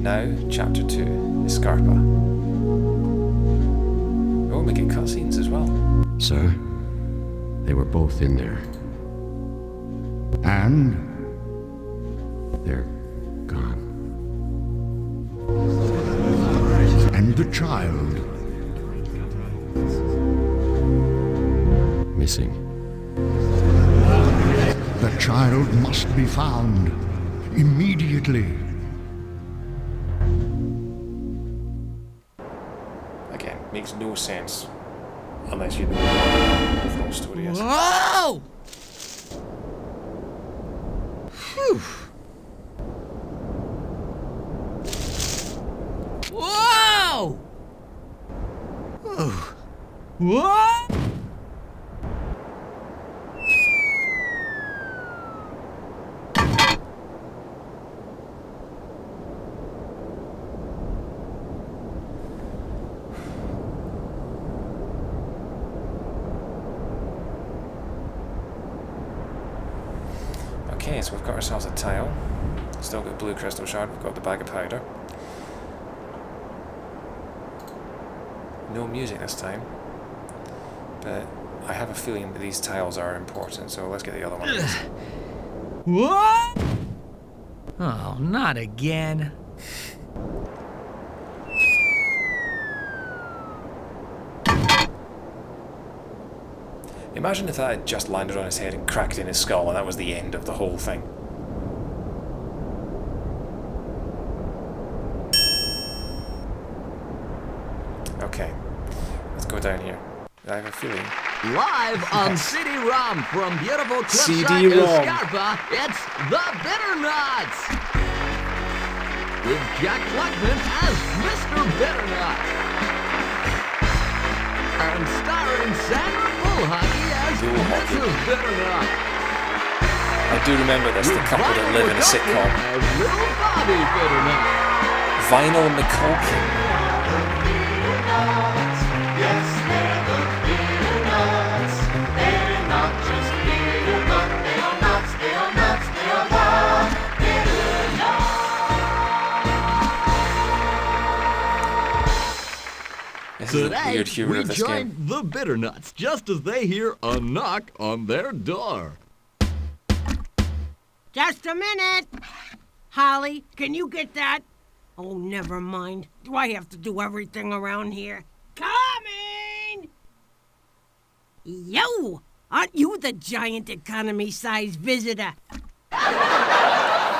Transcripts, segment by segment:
Now, Chapter 2, Escarpa. Oh, we get cutscenes as well. Sir, they were both in there. And they're gone. And the child. Missing. The child must be found. Immediately. Again, makes no sense unless you know what the overall story is. Whoa! Phew. Whoa! Oh. What? Okay, so we've got ourselves a tile. Still got blue crystal shard, we've got the bag of powder. No music this time. But I have a feeling that these tiles are important, so let's get the other one. What? Oh, not again. Imagine if that had just landed on his head and cracked in his skull and that was the end of the whole thing. Okay, let's go down here. I have a feeling. Live on CD-ROM from beautiful cliffside CD-ROM. Escarpa, it's The Bitter Nuts! With Jack Klugman as Mr. Bitternut. And starring Sandra Bullhockey as Mrs. Bitternut. I do remember this, the couple that live in a sitcom. As Little Bobby Bitternut. Vinyl McCulkin. This is the Today, weird humor we of this join game. the Bitternuts just as they hear a knock on their door. Just a minute. Holly, can you get that? Oh, never mind. Do I have to do everything around here? Coming! Yo! Aren't you the giant economy-sized visitor? Laugh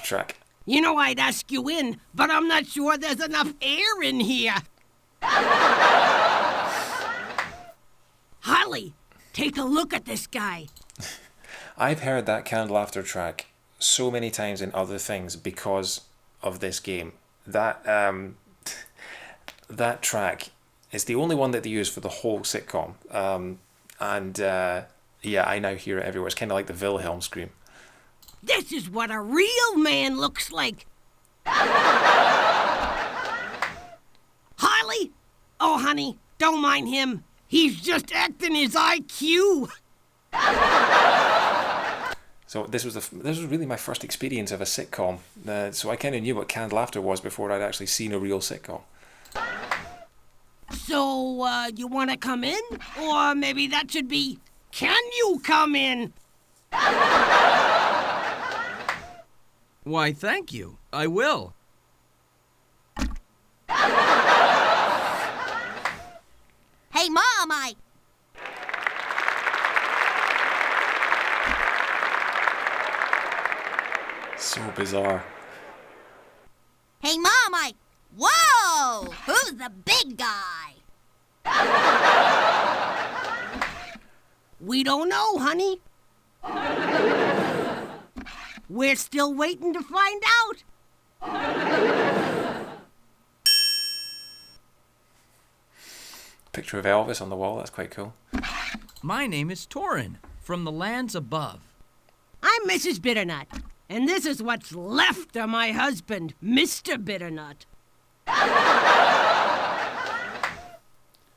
track. You know I'd ask you in, but I'm not sure there's enough air in here. Holly, take a look at this guy. I've heard that canned laughter track so many times in other things because of this game. That that track is the only one that they use for the whole sitcom. Yeah, I now hear it everywhere. It's kind of like the Wilhelm scream. This is what a real man looks like. Harley? Oh, honey, don't mind him. He's just acting his IQ. So this was really my first experience of a sitcom. So I kind of knew what canned laughter was before I'd actually seen a real sitcom. So, you want to come in? Or maybe that should be, can you come in? Why, thank you. I will. Hey, Mom, So bizarre. Hey, Mom, Whoa! Who's the big guy? We don't know, honey. We're still waiting to find out. Picture of Elvis on the wall, that's quite cool. My name is Torin, from the lands above. I'm Mrs. Bitternut, and this is what's left of my husband, Mr. Bitternut.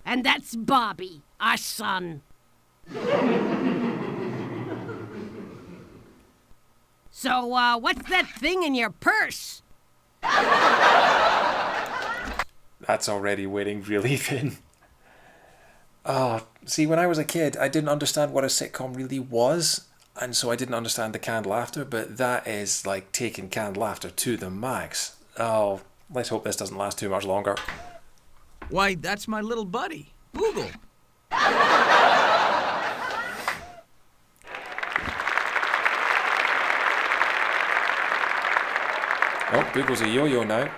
And that's Bobby, our son. So, what's that thing in your purse? That's already wearing really thin. Oh, see, when I was a kid, I didn't understand what a sitcom really was, and so I didn't understand the canned laughter, but that is like taking canned laughter to the max. Oh, let's hope this doesn't last too much longer. Why, that's my little buddy, Boogle. Oh, Boogle's a yo-yo now.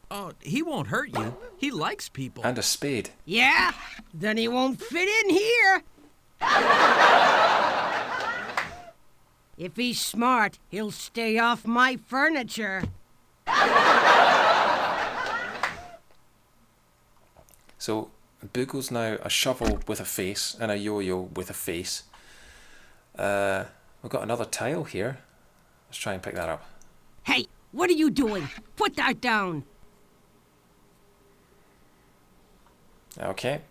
Oh, he won't hurt you. He likes people. And a spade. Yeah? Then he won't fit in here. If he's smart, he'll stay off my furniture. So, Boogle's now a shovel with a face and a yo-yo with a face. We've got another tile here. Let's try and pick that up. Hey, what are you doing? Put that down. Okay,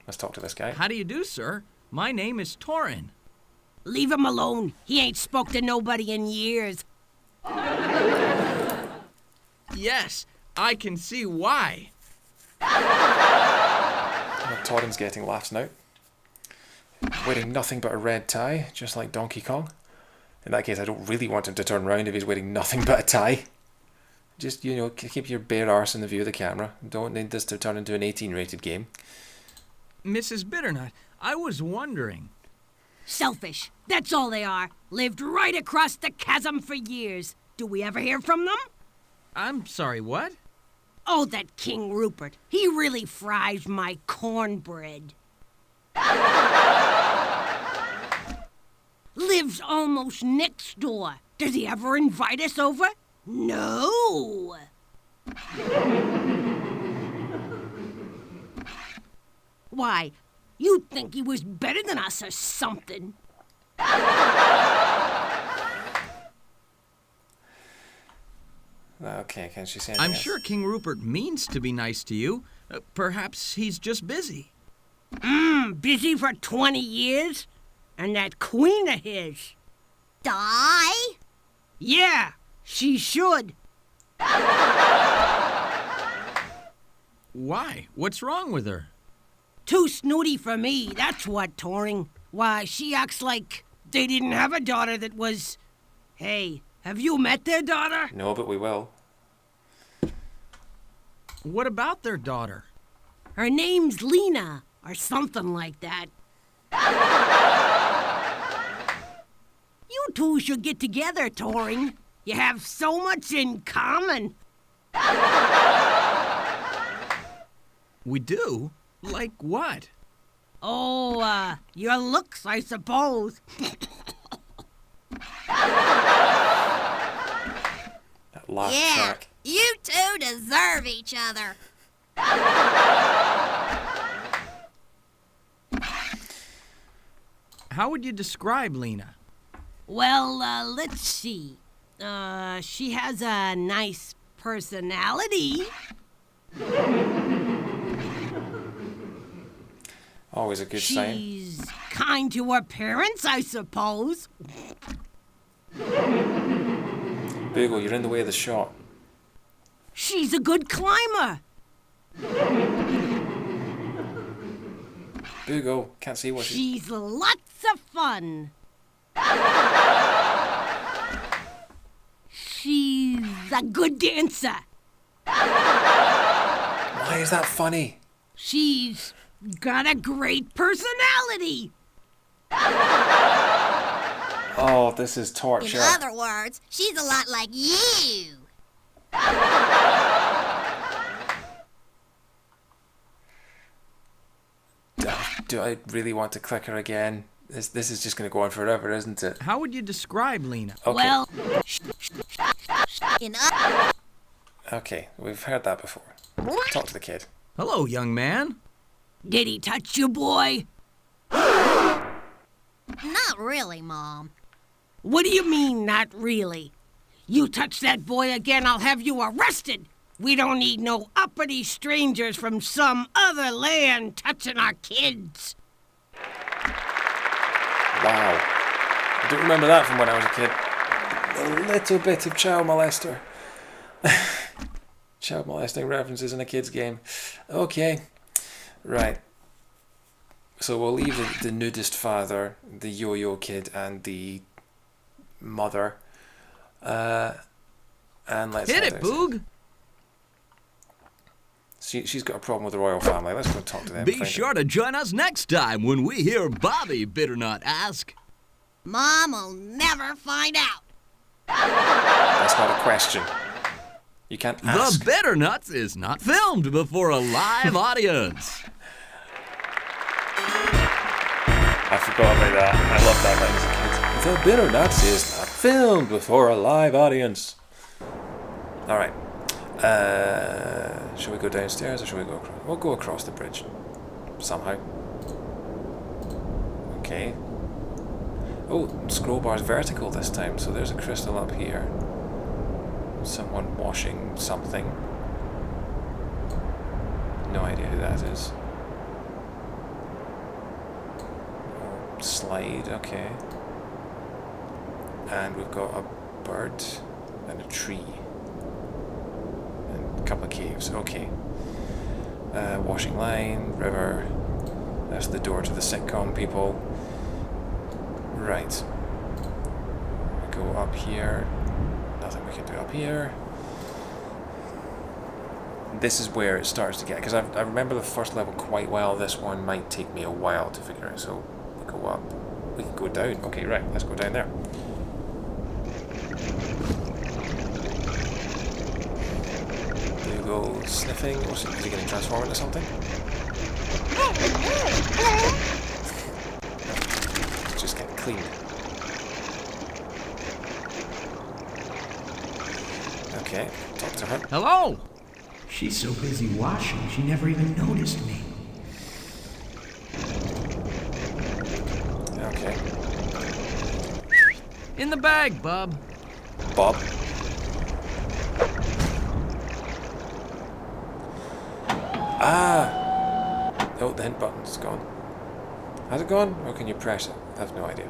let's talk to this guy. How do you do, sir? My name is Torin. Leave him alone. He ain't spoke to nobody in years. Yes, I can see why. Well, Torin's getting laughs now. Wearing nothing but a red tie, just like Donkey Kong. In that case, I don't really want him to turn round if he's wearing nothing but a tie. Just, you know, keep your bare arse in the view of the camera. Don't need this to turn into an 18-rated game. Mrs. Bitternut, I was wondering. Selfish. That's all they are. Lived right across the chasm for years. Do we ever hear from them? I'm sorry, what? Oh, that King Rupert. He really fries my cornbread. Lives almost next door. Does he ever invite us over? No. Why, you'd think he was better than us or something. Okay, can she say anything I'm else? sure King Rupert means to be nice to you. Perhaps he's just busy. Busy for 20 years? And that queen of his. Die? Yeah, she should. Why? What's wrong with her? Too snooty for me, that's what, Torin. Why, she acts like they didn't have a daughter that was... Hey, have you met their daughter? No, but we will. What about their daughter? Her name's Lena, or something like that. You two should get together, Torin. You have so much in common. We do? Like what? Oh, your looks, I suppose. That laugh Yeah, track. you two deserve each other. How would you describe Lena? Well, let's see. She has a nice personality. Always a good sign. She's kind to her parents, I suppose. Boogle, you're in the way of the shot. She's a good climber. Boogle, can't see what she... She's lots of fun. She's a good dancer. Why is that funny? She's got a great personality. Oh, this is In torture. other words, she's a lot like you. Do I really want to click her again? This is just going to go on forever, isn't it? How would you describe Lena? Okay. Well, In other Okay, we've heard that before. Talk to the kid. Hello, young man. did he touch you, boy? not really, Mom. What do you mean, not really? You touch that boy again, I'll have you arrested. We don't need no uppity strangers from some other land touching our kids. Wow. I don't remember that from when I was a kid. A little bit of child molester. Child molesting references in a kid's game. Okay. Right. So we'll leave the nudist father, the yo-yo kid, and the mother. And let's Hit head it, out. Boog! She's got a problem with the royal family. Let's go and talk to them. Be find sure out. to join us next time when we hear Bobby Bitternut ask. Mom will never find out. That's not a question. You can't ask. The Bitternuts is not filmed before a live audience. I forgot about that. I loved that line as a kid. The Bitternuts is not filmed before a live audience. Alright. Shall we go downstairs or shall we go across? We'll go across the bridge. Somehow. Okay. Oh, scroll bar's vertical this time, so there's a crystal up here. Someone washing something. No idea who that is. Slide, okay. And we've got a bird and a tree. And a couple of caves, okay. Washing line, river. That's the door to the sitcom people. Right. We go up here. Nothing we can do up here. This is where it starts to get, because I remember the first level quite well. This one might take me a while to figure out, so we go up. We can go down. Okay, right, let's go down there. Do you go sniffing, or is he going to transform into something? Let's just get clean. Okay, talk to her. Hello? She's so busy washing, she never even noticed me. Okay. In the bag, Bob. Bob. Ah! Oh, the hint button's gone. Has it gone? Or can you press it? I have no idea.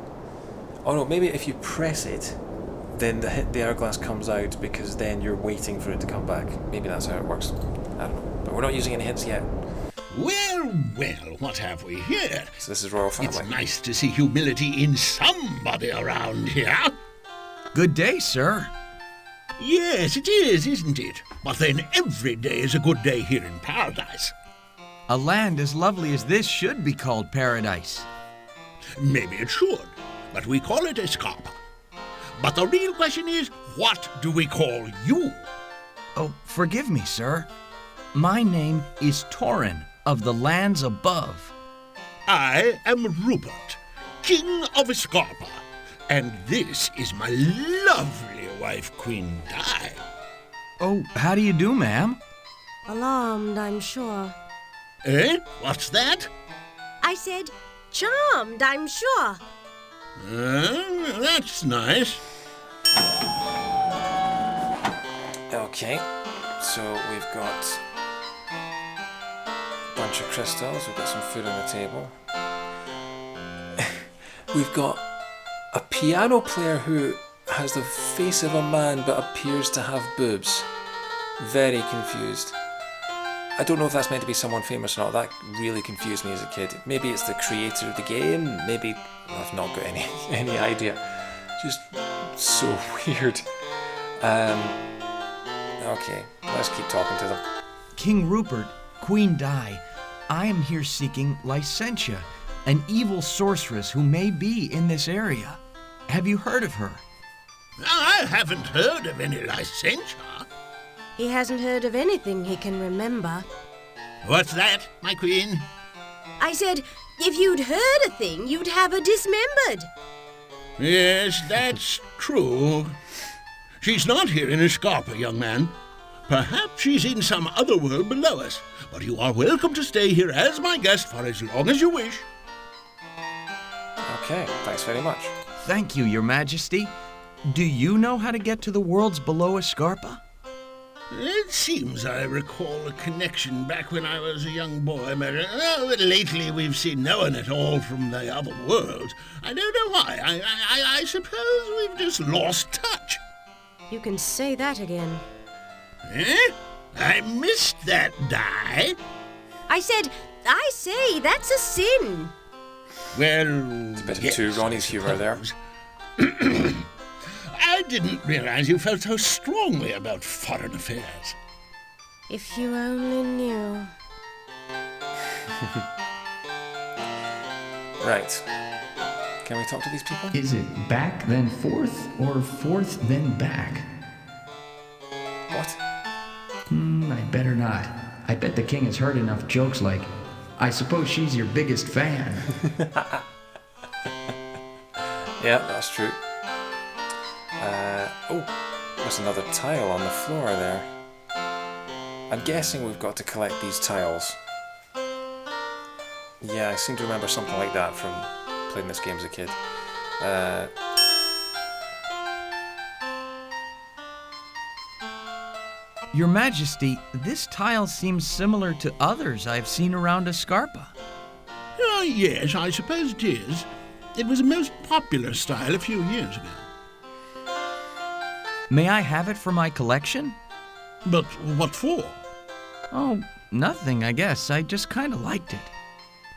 Oh no, maybe if you press it, then the hourglass comes out because then you're waiting for it to come back. Maybe that's how it works. I don't know. But we're not using any hints yet. Well, well, what have we here? So this is Royal Family. It's nice to see humility in somebody around here. Good day, sir. Yes, it is, isn't it? But then every day is a good day here in paradise. A land as lovely as this should be called paradise. Maybe it should, but we call it Escarpa. But the real question is, what do we call you? Oh, forgive me, sir. My name is Torin of the lands above. I am Rupert, King of Escarpa, and this is my lovely wife, Queen Di. Oh, how do you do, ma'am? Alarmed, I'm sure. Eh? What's that? I said, charmed, I'm sure. That's nice. Okay, so we've got a bunch of crystals, we've got some food on the table. We've got a piano player who has the face of a man but appears to have boobs. Very confused. I don't know if that's meant to be someone famous or not. That really confused me as a kid. Maybe it's the creator of the game. Maybe I've not got any idea. Just so weird. Okay, let's keep talking to them. King Rupert, Queen Di, I am here seeking Licentia, an evil sorceress who may be in this area. Have you heard of her? I haven't heard of any Licentia. He hasn't heard of anything he can remember. What's that, my queen? I said, if you'd heard a thing, you'd have her dismembered. Yes, that's true. She's not here in Escarpa, young man. Perhaps she's in some other world below us, but you are welcome to stay here as my guest for as long as you wish. Okay, thanks very much. Thank you, Your Majesty. Do you know how to get to the worlds below Escarpa? It seems I recall a connection back when I was a young boy, but lately we've seen no one at all from the other world. I don't know why. I suppose we've just lost touch. You can say that again. Eh? I missed that, Di. I say, that's a sin. Well, It's a bit of yes, two Ronnie's humour there. I didn't realize you felt so strongly about foreign affairs. If you only knew. Right. Can we talk to these people? Is it back then forth, or forth then back? What? I better not. I bet the king has heard enough jokes like, I suppose she's your biggest fan. Yeah, that's true. Oh, there's another tile on the floor there. I'm guessing we've got to collect these tiles. Yeah, I seem to remember something like that from playing this game as a kid. Your Majesty, this tile seems similar to others I've seen around Escarpa. Yes, I suppose it is. It was a most popular style a few years ago. May I have it for my collection? But what for? Oh, nothing, I guess. I just kind of liked it.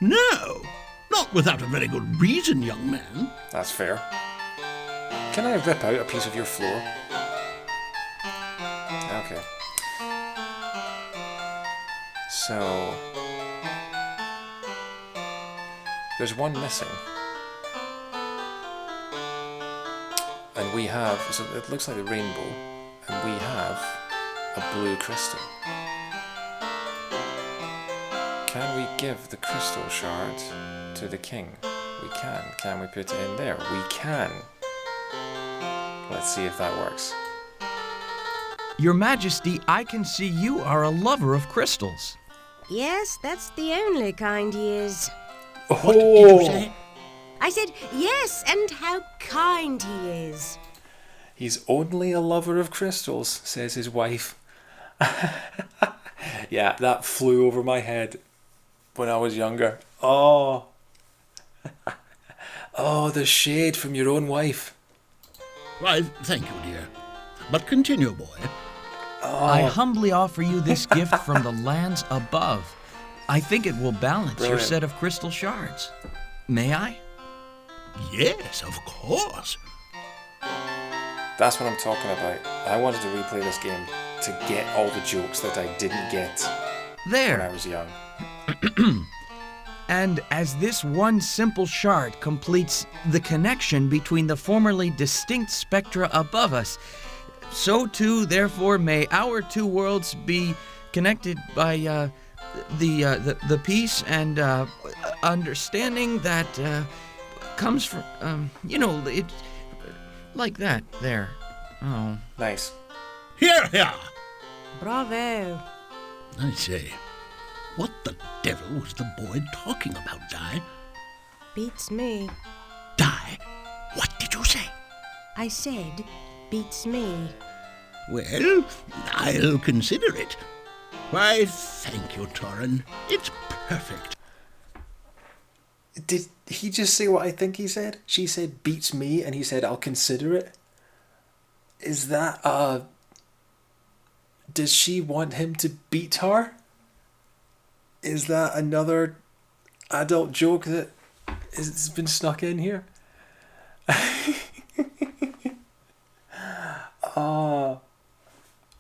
No, not without a very good reason, young man. That's fair. Can I rip out a piece of your floor? Okay. So... there's one missing. And we have... so it looks like a rainbow. And we have a blue crystal. Can we give the crystal shard to the king? We can. Can we put it in there? We can. Let's see if that works. Your Majesty, I can see you are a lover of crystals. Yes, that's the only kind he is. What did you say? I said, yes, and how kind he is. He's only a lover of crystals, says his wife. Yeah, that flew over my head when I was younger. Oh. Oh, the shade from your own wife. Why, thank you, dear. But continue, boy. I humbly offer you this gift from the lands above. I think it will balance your Brilliant. set of crystal shards. May I? Yes, of course. That's what I'm talking about. I wanted to replay this game to get all the jokes that I didn't get when I There. was young. And as this one simple shard completes the connection between the formerly distinct spectra above us, so too, therefore, may our two worlds be connected by the peace and understanding that comes from, it like that there. Oh. Nice. Here, here. Bravo. I say, what the devil was the boy talking about, Di? Beats me. Di, what did you say? I said, beats me. Well, I'll consider it. Why, thank you, Torin. It's perfect. Did he just say what I think he said? She said beats me and he said I'll consider it. Is that does she want him to beat her? Is that another adult joke that has been snuck in here? Oh,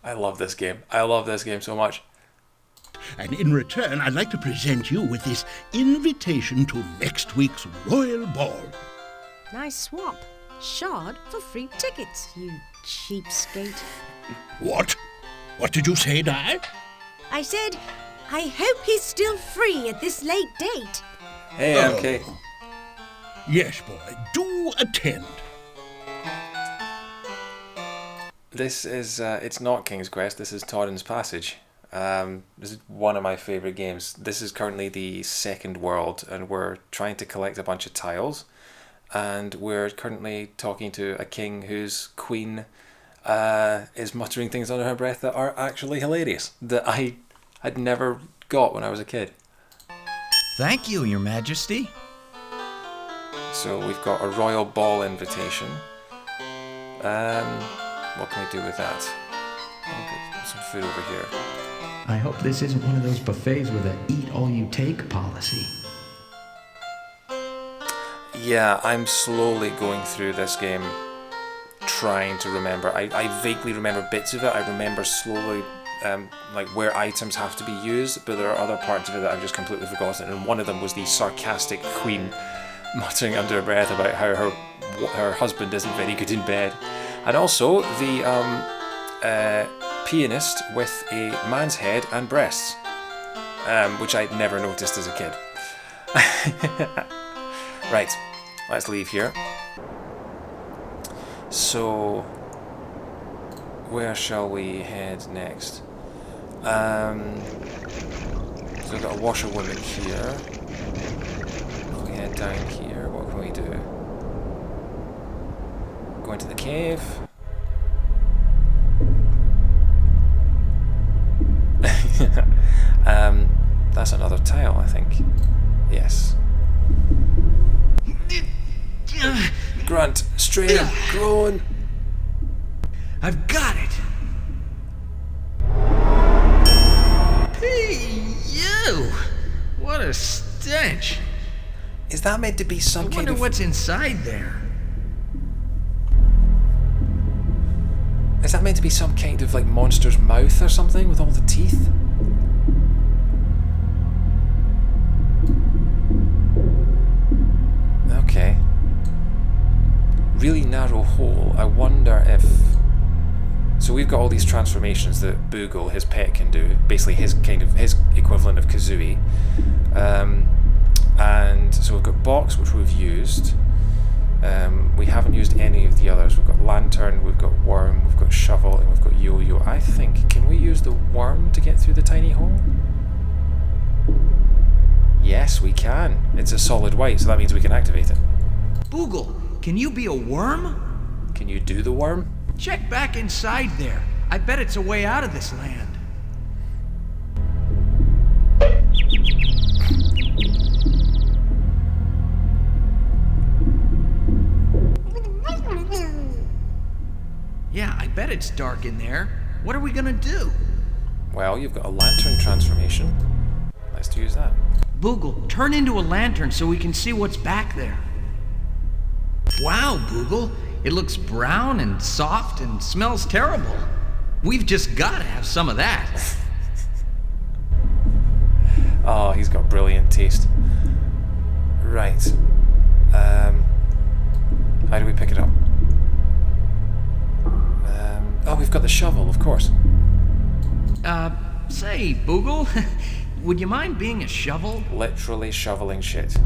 I love this game. I love this game so much. And in return, I'd like to present you with this invitation to next week's Royal Ball. Nice swap. Shard for free tickets, you cheapskate. What? What did you say, Di? I said, I hope he's still free at this late date. Hey, Oh. okay. Yes, boy, do attend. This is, it's not King's Quest, this is Torin's Passage. This is one of my favourite games. This is currently the second world, and we're trying to collect a bunch of tiles. And we're currently talking to a king whose queen is muttering things under her breath that are actually hilarious, that I had never got when I was a kid. Thank you, Your Majesty. So we've got a royal ball invitation. what can we do with that? I'll get some food over here. I hope this isn't one of those buffets with a eat-all-you-take policy. Yeah, I'm slowly going through this game, trying to remember. I vaguely remember bits of it. I remember slowly, like where items have to be used, but there are other parts of it that I've just completely forgotten. And one of them was the sarcastic queen muttering under her breath about how her husband isn't very good in bed, and also the pianist with a man's head and breasts, which I'd never noticed as a kid. Right, let's leave here. So, where shall we head next? So we've got a washerwoman here. If we head down here, what can we do? Go into the cave. That's another tile, I think. Yes. Grunt, strain, groan. I've got it. Hey, you! What a stench. Is that meant to be some I kind wonder of... what's inside there. Is that meant to be some kind of like monster's mouth or something with all the teeth? Okay. Really narrow hole. I wonder if... So we've got all these transformations that Boogle, his pet, can do. Basically his equivalent of Kazooie. And so we've got Box, which we've used. We haven't used any of the others. We've got Lantern, we've got Worm, we've got Shovel, and we've got Yo-Yo. I think, can we use the Worm to get through the tiny hole? Yes, we can. It's a solid white, so that means we can activate it. Boogle, can you be a worm? Can you do the worm? Check back inside there. I bet it's a way out of this land. Yeah, I bet it's dark in there. What are we gonna do? Well, you've got a lantern transformation. Let's use that. Boogle, turn into a lantern so we can see what's back there. Wow, Boogle. It looks brown and soft and smells terrible. We've just got to have some of that. Oh, he's got brilliant taste. Right. How do we pick it up? Oh, we've got the shovel, of course. Say, Boogle, would you mind being a shovel? Literally shoveling shit.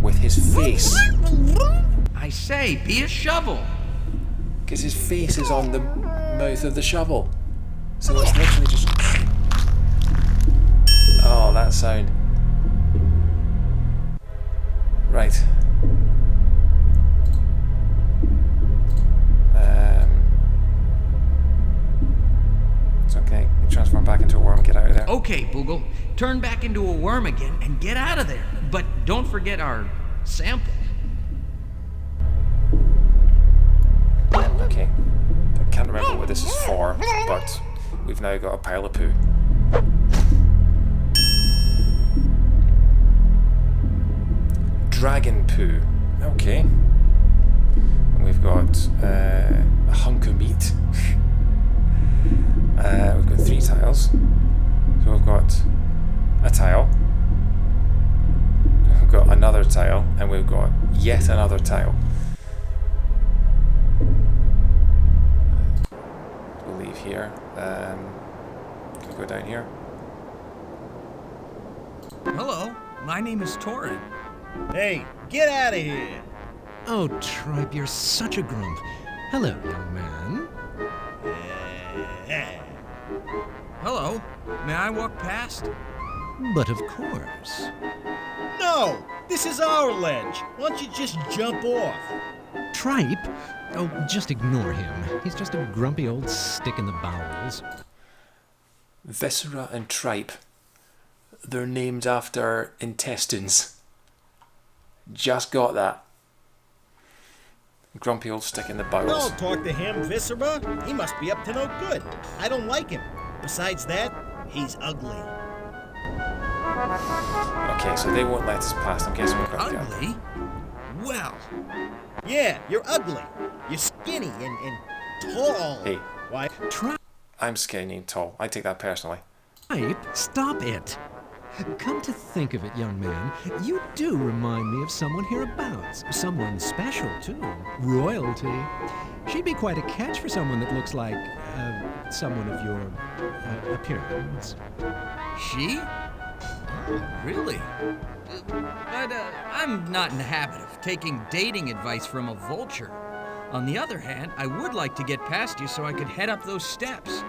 With his face. I say, be a shovel. Because his face is on the mouth of the shovel. So it's literally just... Oh, that sound. Right. It's okay. You transform back into a worm and get out of there. Okay, Boogle. Turn back into a worm again and get out of there. But don't forget our sample. Okay. I can't remember what this is for, but we've now got a pile of poo. Dragon poo. Okay. And we've got a hunk of meat. We've got 3 tiles. So we've got a tile. We've got another tile, and we've got yet another tile. We'll leave here. Can we go down here? Hello, my name is Torin. Hey, get out of here! Oh, Tripe, you're such a grump. Hello, young man. Hello, may I walk past? But of course. No! This is our ledge! Why don't you just jump off? Tripe? Oh, just ignore him. He's just a grumpy old stick in the bowels. Viscera and Tripe. They're named after intestines. Just got that. Grumpy old stick in the Don't bowels. talk to him, Viscera. He must be up to no good. I don't like him. Besides that, he's ugly. Okay, so they won't let us past. I'm guessing we've got to go. Ugly? Well, Yeah, you're ugly. You're skinny and tall. Hey. Why? I'm skinny and tall. I take that personally. Tripe, stop it. Come to think of it, young man, you do remind me of someone hereabouts. Someone special, too. Royalty. She'd be quite a catch for someone that looks like, someone of your appearance. she? Oh, really? But I'm not in the habit of taking dating advice from a vulture. On the other hand, I would like to get past you so I could head up those steps.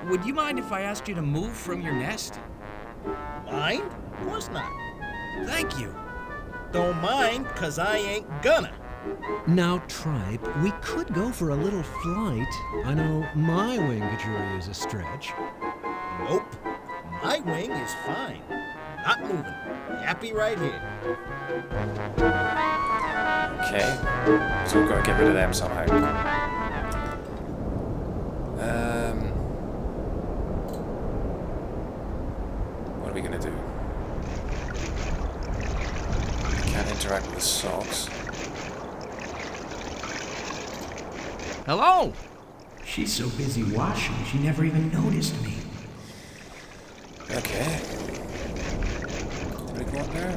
Would you mind if I asked you to move from your nest? Mind? Of course not. Thank you. Don't mind, 'cause I ain't gonna. Now, Tripe, we could go for a little flight. I know my wing could sure use a stretch. Nope. My wing is fine. Not moving. Happy right here. Okay. So we've got to get rid of them somehow. What are we going to do? Can't interact with the socks. Hello? She's so busy washing, she never even noticed me. Okay. Did we go up there?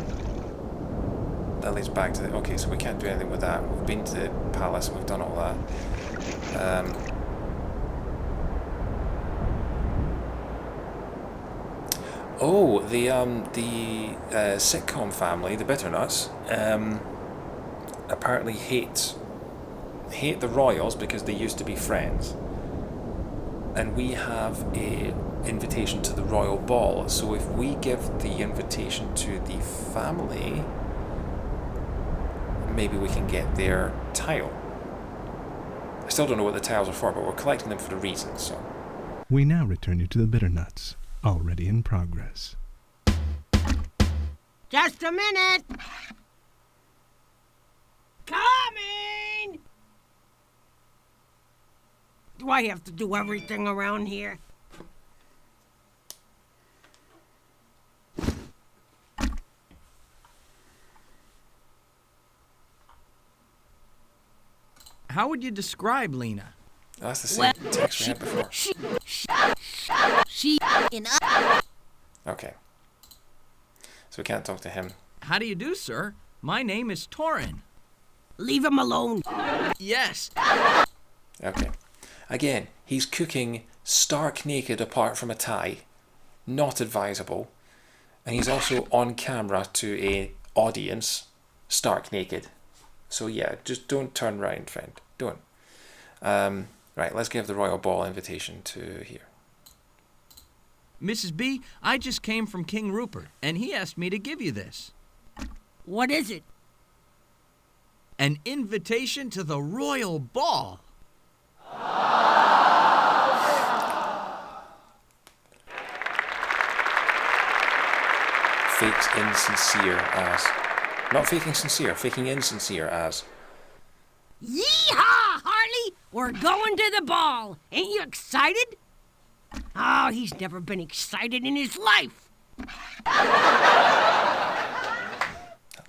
That leads back to the... Okay, so we can't do anything with that. We've been to the palace and we've done all that. Oh, the sitcom family, the Bitternuts, apparently hate the royals because they used to be friends. And we have a invitation to the royal ball, so if we give the invitation to the family, maybe we can get their tile. I still don't know what the tiles are for, but we're collecting them for the reason, so. We now return you to the Bitternuts, already in progress. Just a minute. Coming! Do I have to do everything around here? How would you describe Lena? That's the same text we had before. She in Okay. So we can't talk to him. How do you do, sir? My name is Torin. Leave him alone. Yes. Okay. Again, he's cooking stark naked apart from a tie. Not advisable. And he's also on camera to a audience, stark naked. So yeah, just don't turn round, friend. Don't. Right, let's give the royal ball invitation to here. Mrs. B, I just came from King Rupert, and he asked me to give you this. What is it? An invitation to the royal ball. Fakes insincere as. Not faking sincere, faking insincere as. Yeehaw, Harley! We're going to the ball. Ain't you excited? Oh, he's never been excited in his life.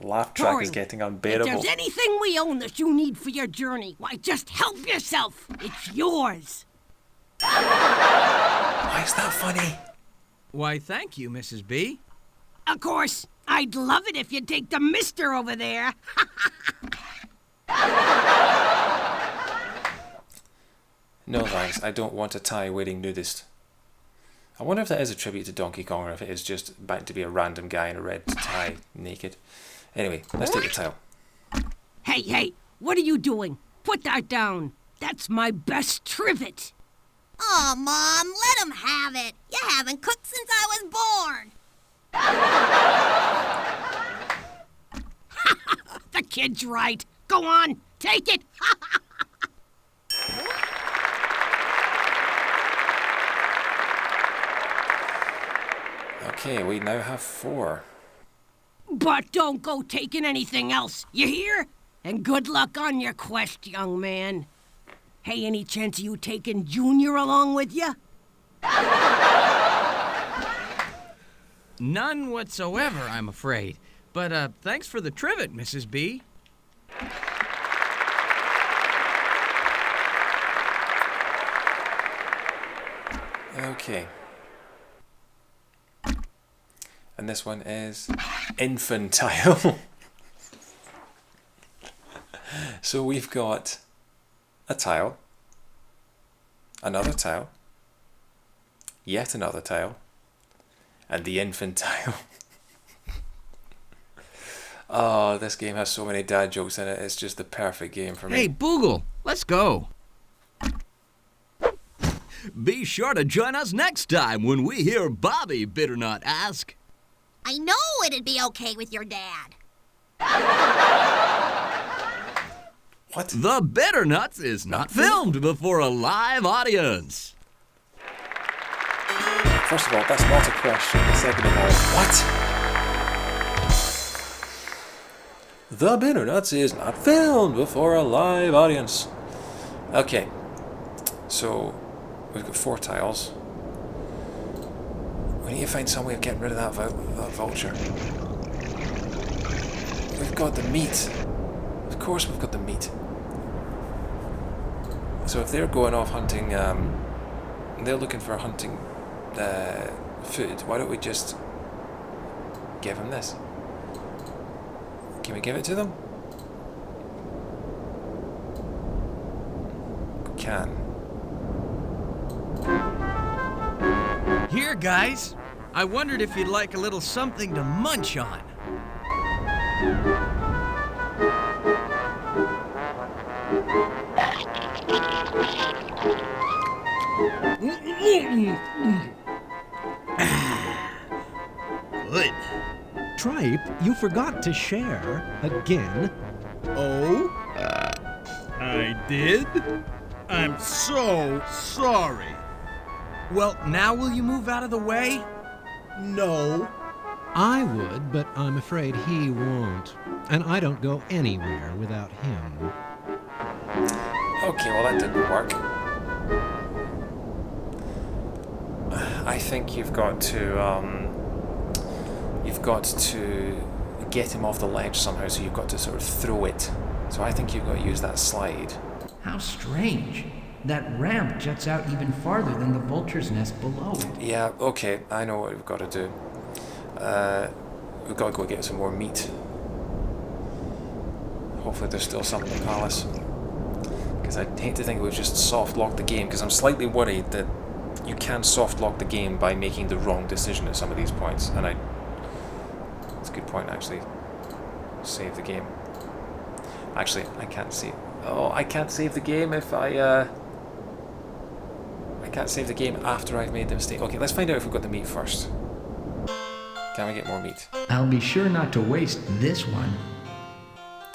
Laugh track Torin, is getting If unbearable. there's anything we own that you need for your journey, why, just help yourself. It's yours. Why is that funny? Why, thank you, Mrs. B. Of course, I'd love it if you'd take the mister over there. No thanks, I don't want a tie-wearing nudist. I wonder if that is a tribute to Donkey Kong or if it is just meant to be a random guy in a red tie, naked. Anyway, let's take the tile. Hey, what are you doing? Put that down. That's my best trivet. Oh, Mom, let him have it. You haven't cooked since I was born. The kid's right. Go on, take it. Okay, we now have 4. But don't go taking anything else, you hear? And good luck on your quest, young man. Hey, any chance of you taking Junior along with you? None whatsoever, I'm afraid. But thanks for the trivet, Mrs. B. Okay. And this one is infantile. So we've got a tile, another tile, yet another tile, and the infantile. Oh, this game has so many dad jokes in it. It's just the perfect game for me. Hey, Boogle, let's go. Be sure to join us next time when we hear Bobby Bitternut ask. I know it'd be okay with your dad. What? The Bitternuts is not filmed before a live audience. First of all, that's not a question. Second of all, what? The Bitternuts is not filmed before a live audience. Okay, so we've got 4 tiles. We need to find some way of getting rid of that vulture. We've got the meat. Of course we've got the meat. So if they're going off hunting, they're looking for hunting food, why don't we just give them this? Can we give it to them? We can. Here, guys. I wondered if you'd like a little something to munch on. Good. Tripe, you forgot to share again. Oh? I did? I'm so sorry. Well, now will you move out of the way? No. I would, but I'm afraid he won't. And I don't go anywhere without him. Okay, well that didn't work. I think you've got to get him off the ledge somehow, so you've got to sort of throw it. So I think you've got to use that slide. How strange. That ramp juts out even farther than the vulture's nest below it. Yeah, okay, I know what we've got to do. We've got to go get some more meat. Hopefully there's still some in the palace. Because I'd hate to think we've just soft-locked the game, because I'm slightly worried that you can soft-lock the game by making the wrong decision at some of these points. And it's a good point, actually. Save the game. Actually, I can't save... Oh, I can't save the game if I can't save the game after I've made the mistake. Okay, let's find out if we've got the meat first. Can we get more meat? I'll be sure not to waste this one.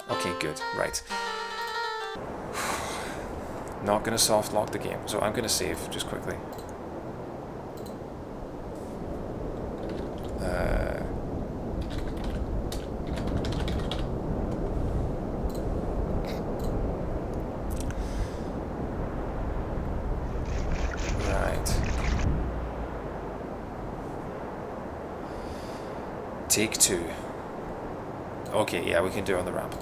Okay, good. Right. Not going to soft lock the game, so I'm going to save just quickly. Take 2. Okay, yeah, we can do it on the ramp.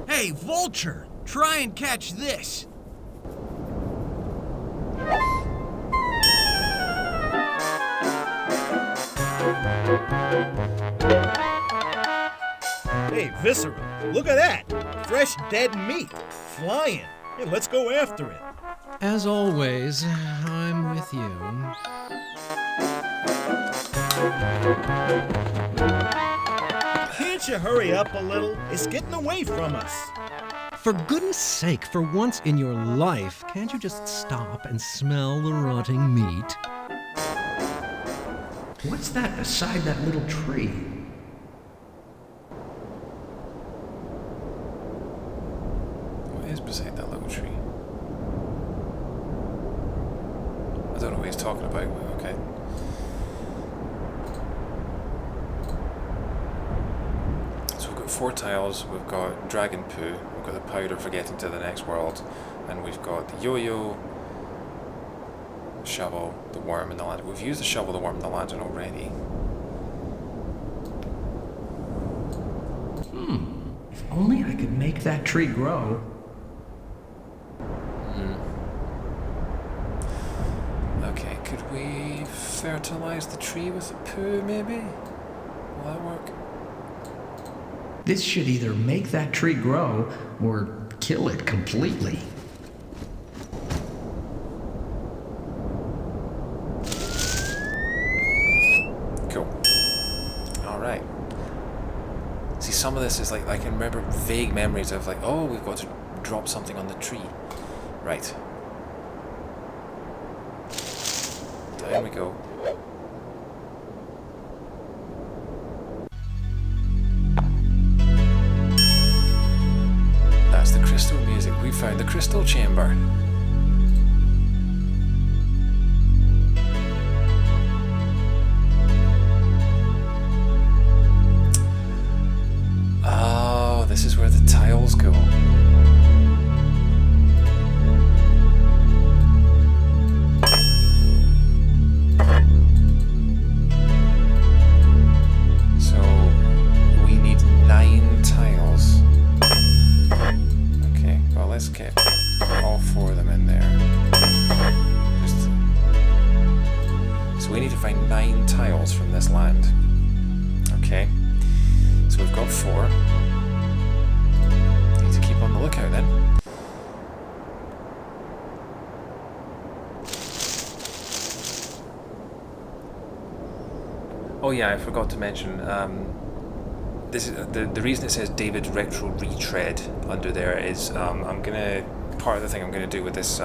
Hey, vulture! Try and catch this! Hey, Viscera, look at that! Fresh dead meat, flying. Hey, let's go after it. As always, I'm with you. Can't you hurry up a little? It's getting away from us. For goodness sake, for once in your life, can't you just stop and smell the rotting meat? What's that beside that little tree? What is beside that little tree? I don't know what he's talking about, but okay. 4 tiles, we've got dragon poo, we've got the powder for getting to the next world, and we've got the yo-yo, shovel, the worm, and the lantern. We've used the shovel, the worm, and the lantern already. If only I could make that tree grow. Okay, could we fertilize the tree with the poo, maybe? Will that work? This should either make that tree grow or kill it completely. Cool. Alright. See, some of this is like, I can remember vague memories of like, oh, we've got to drop something on the tree. Right. Down we go. That's the crystal music. We found the crystal chamber. Oh, this is where the tiles go. So we need 9 tiles. Okay, well, let's get all 4 of them in there. So we need to find 9 tiles from this land. Okay, so we've got 4. Need to keep on the lookout then. Oh yeah, I forgot to mention, this is the reason it says David Retread under there is part of the thing I'm gonna do with this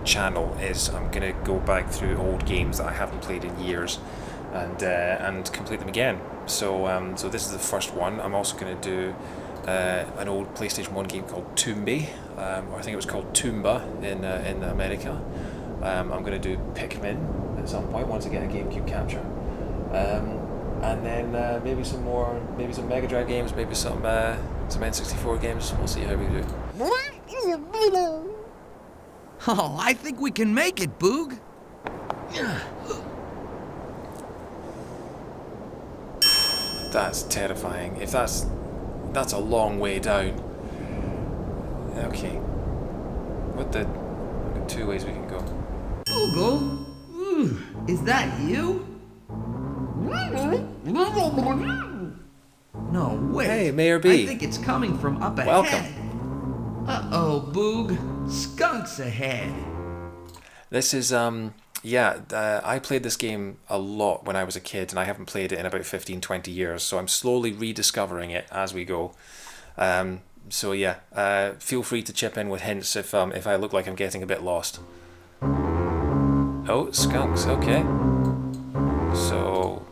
channel is I'm gonna go back through old games that I haven't played in years and complete them again. So so this is the first one. I'm also gonna do an old PlayStation 1 game called Toomba, or I think it was called Toomba in America. I'm gonna do Pikmin at some point once I get a GameCube capture. And then maybe some Mega Drive games, maybe some N64 games. We'll see how we do. Oh, I think we can make it, Boog. That's terrifying. If that's a long way down. Okay. What the 2 ways we can go. Boogle? Is that you? No way. Hey, Mayor B. I think it's coming from up ahead. Welcome. Uh-oh, Boog. Skunks ahead. This is, I played this game a lot when I was a kid, and I haven't played it in about 15, 20 years, so I'm slowly rediscovering it as we go. So yeah, feel free to chip in with hints if I look like I'm getting a bit lost. Oh, skunks, okay. So...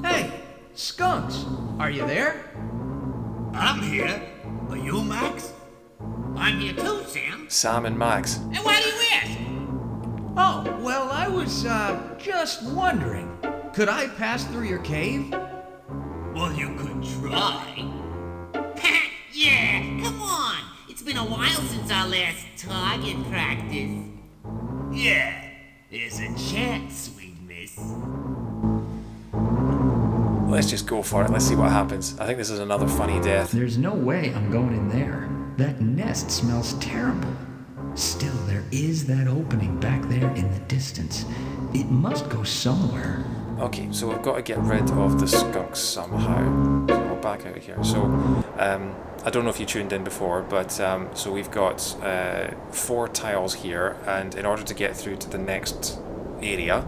Hey, Skunks, are you there? I'm here. Are you Max? I'm here too, Sam. Sam and Max. And why do you ask? Oh, well, I was, just wondering. Could I pass through your cave? Well, you could try. Yeah, come on. It's been a while since our last target practice. Yeah, there's a chance, sweet miss. Let's just go for it. Let's see what happens. I think this is another funny death. There's no way I'm going in there. That nest smells terrible. Still, there is that opening back there in the distance. It must go somewhere. Okay, so we've got to get rid of the skunks somehow. So we'll back out of here. So, I don't know if you tuned in before, but so we've got 4 tiles here, and in order to get through to the next area,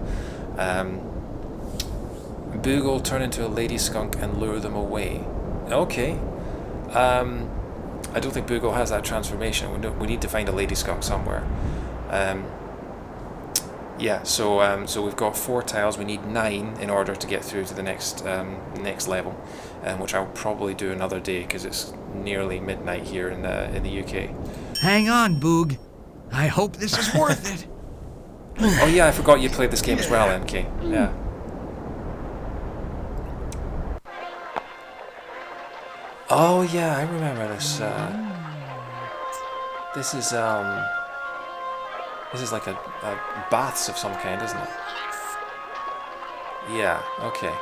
Boogle turn into a lady skunk and lure them away. Okay. I don't think Boogle has that transformation. We need to find a lady skunk somewhere. Yeah, so we've got 4 tiles. We need 9 in order to get through to the next level, which I'll probably do another day because it's nearly midnight here in the UK. Hang on, Boog. I hope this is worth it. Oh yeah, I forgot you played this game as well, MK. Yeah. Oh yeah, I remember this. This is like a baths of some kind, isn't it? Yeah. Okay.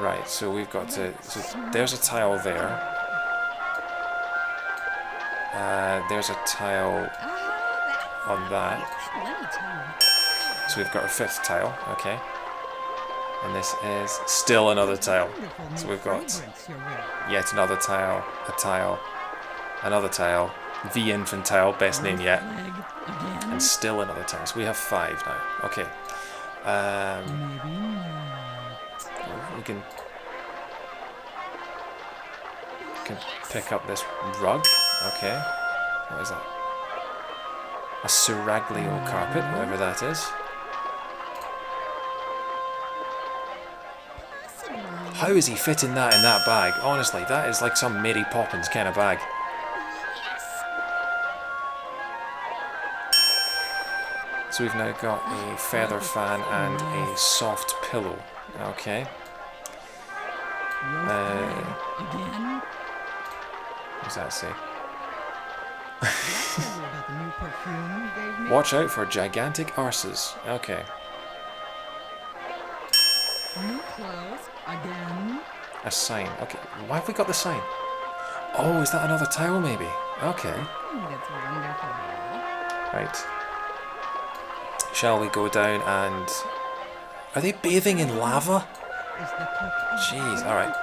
Right. So we've got to. So there's a tile there. There's a tile on that. So we've got our 5th tile. Okay. And this is still another tile. So we've got yet another tile, a tile, another tile, the infantile, best name yet, and still another tile. So we have 5 now. Okay. We can pick up this rug. Okay. What is that? A seraglio carpet, whatever that is. How is he fitting that in that bag? Honestly, that is like some Mary Poppins kind of bag. So we've now got a feather fan and a soft pillow. Okay. What does that say? Watch out for gigantic arses. Okay. New clothes again. A sign. Okay. Why have we got the sign? Oh, is that another tile maybe? Okay. That's wonderful. Right. Shall we go down and... Are they bathing in lava? Jeez, alright.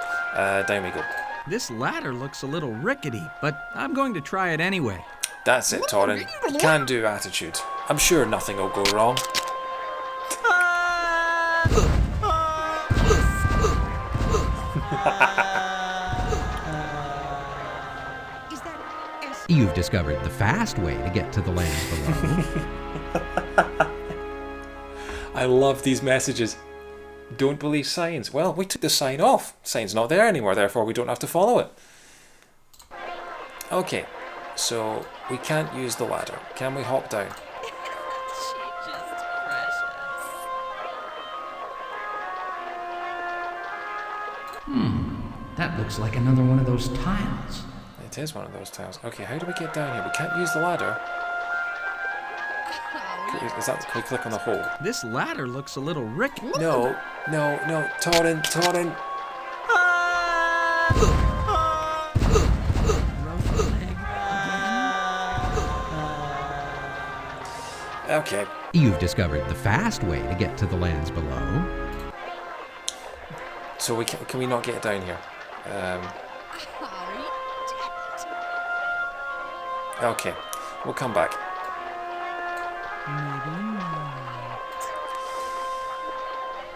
Down we go. This ladder looks a little rickety, but I'm going to try it anyway. That's it, Torin. Can-do attitude. I'm sure nothing will go wrong. You've discovered the fast way to get to the lands below. I love these messages. Don't believe signs. Well, we took the sign off. Sign's not there anymore, therefore we don't have to follow it. Okay, so we can't use the ladder. Can we hop down? That looks like another one of those tiles. It is one of those tiles. Okay, how do we get down here? We can't use the ladder. Is that, can we click on the hole? This ladder looks a little rickety. No, Torin. Okay. You've discovered the fast way to get to the lands below. So we can we not get down here? Okay, we'll come back.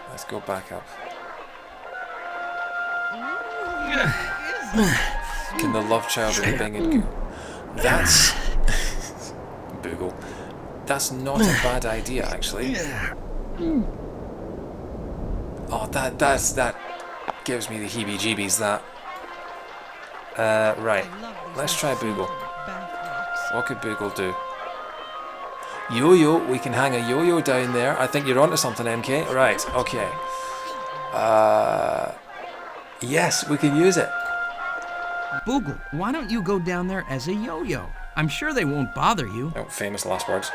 Let's go back up. Can the love child of the Bing and Goo? That's... Boogle. That's not a bad idea, actually. Oh, that gives me the heebie-jeebies, that. Right. Let's try Boogle. What could Boogle do? Yo-yo. We can hang a yo-yo down there. I think you're onto something, MK. Right, okay. Yes, we can use it. Boogle, why don't you go down there as a yo-yo? I'm sure they won't bother you. Oh, famous last words.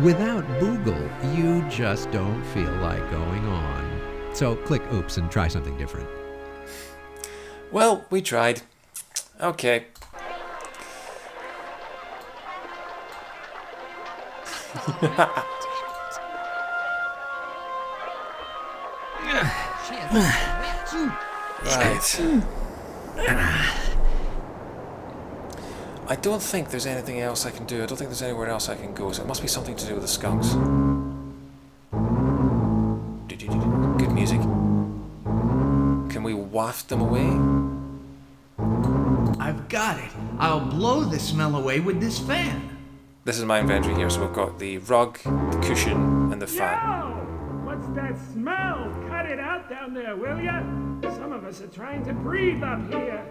Without Boogle, you just don't feel like going on. So click oops and try something different. Well, we tried. Okay. Right. I don't think there's anything else I can do. I don't think there's anywhere else I can go, so it must be something to do with the skunks. Good music. Can we waft them away? I've got it. I'll blow the smell away with this fan. This is my inventory here, so we've got the rug, the cushion, and the fan. that smell. Cut it out down there, will ya? Some of us are trying to breathe up here.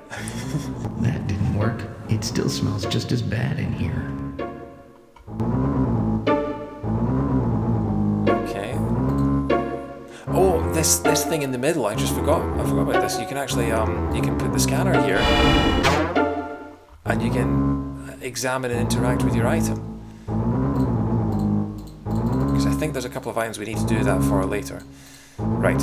That didn't work. It still smells just as bad in here. Okay. Oh, this thing in the middle, I forgot about this. You can actually, you can put the scanner here, and you can examine and interact with your item. Because I think there's a couple of items we need to do that for later. Right.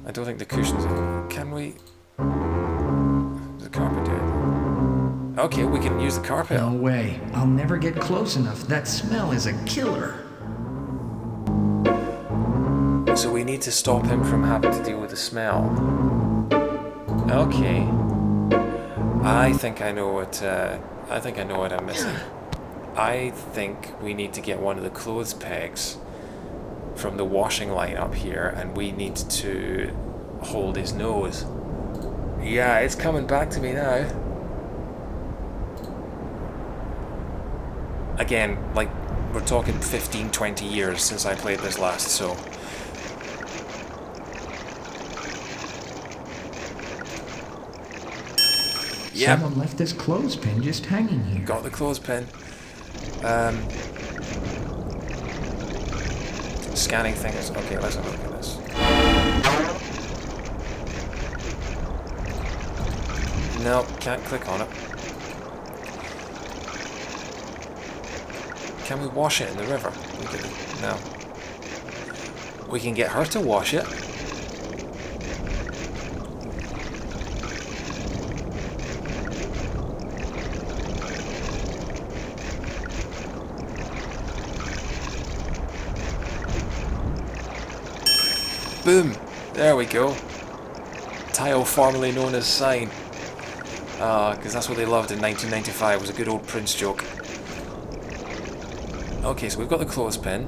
I don't think the cushions... Can we... Does the carpet do it? Okay, we can use the carpet. No way. I'll never get close enough. That smell is a killer. So we need to stop him from having to deal with the smell. Okay. I think I know what I'm missing. I think we need to get one of the clothes pegs from the washing line up here, and we need to hold his nose. Yeah, it's coming back to me now. Again, like, we're talking 15, 20 years since I played this last, so... Yep. Someone left this clothespin just hanging here. Got the clothespin. Scanning things. Okay, let's have a look at this. No, can't click on it. Can we wash it in the river? No. We can get her to wash it. Boom! There we go. Tile formerly known as sign. Because that's what they loved in 1995. It was a good old Prince joke. Okay, so we've got the clothespin.